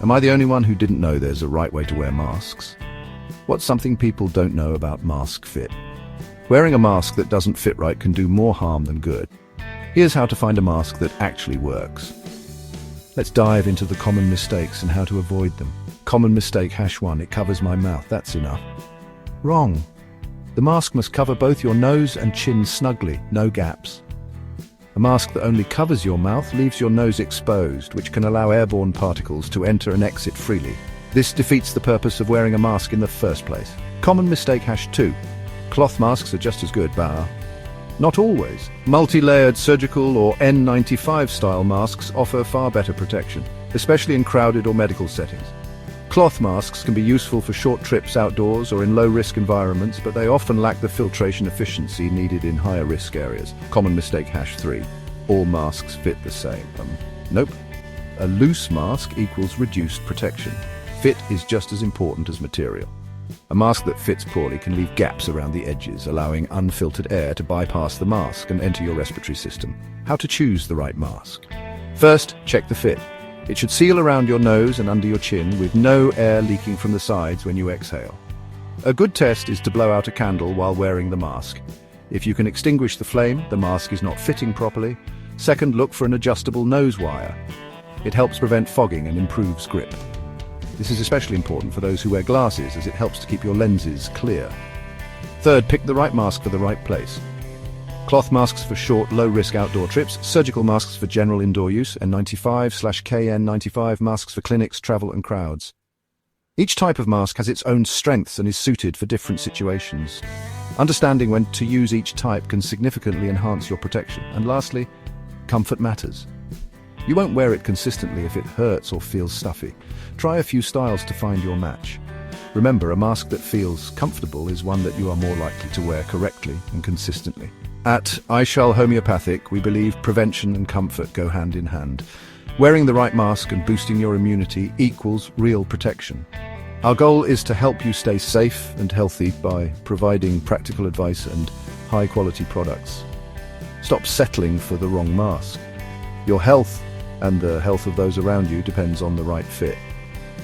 Am I the only one who didn't know there's a right way to wear masks? What's something people don't know about mask fit? Wearing a mask that doesn't fit right can do more harm than good. Here's how to find a mask that actually works. Let's dive into the common mistakes and how to avoid them. Common mistake #1, it covers my mouth, that's enough. Wrong. The mask must cover both your nose and chin snugly, no gaps. A mask that only covers your mouth leaves your nose exposed, which can allow airborne particles to enter and exit freely. This defeats the purpose of wearing a mask in the first place. Common mistake #2. Cloth masks are just as good, but not always. Multi-layered surgical or N95 style masks offer far better protection, especially in crowded or medical settings. Cloth masks can be useful for short trips outdoors or in low-risk environments, but they often lack the filtration efficiency needed in higher-risk areas. Common mistake #3. All masks fit the same. Nope. A loose mask equals reduced protection. Fit is just as important as material. A mask that fits poorly can leave gaps around the edges, allowing unfiltered air to bypass the mask and enter your respiratory system. How to choose the right mask? First, check the fit. It should seal around your nose and under your chin with no air leaking from the sides when you exhale. A good test is to blow out a candle while wearing the mask. If you can extinguish the flame, the mask is not fitting properly. Second, look for an adjustable nose wire. It helps prevent fogging and improves grip. This is especially important for those who wear glasses, as it helps to keep your lenses clear. Third, pick the right mask for the right place. Cloth masks for short, low-risk outdoor trips, surgical masks for general indoor use, and N95/KN95 masks for clinics, travel and crowds. Each type of mask has its own strengths and is suited for different situations. Understanding when to use each type can significantly enhance your protection. And lastly, comfort matters. You won't wear it consistently if it hurts or feels stuffy. Try a few styles to find your match. Remember, a mask that feels comfortable is one that you are more likely to wear correctly and consistently. At Ishal Homeopathic, we believe prevention and comfort go hand in hand. Wearing the right mask and boosting your immunity equals real protection. Our goal is to help you stay safe and healthy by providing practical advice and high-quality products. Stop settling for the wrong mask. Your health and the health of those around you depends on the right fit.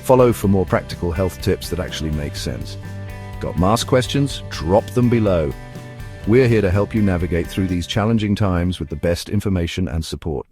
Follow for more practical health tips that actually make sense. Got mask questions? Drop them below. We're here to help you navigate through these challenging times with the best information and support.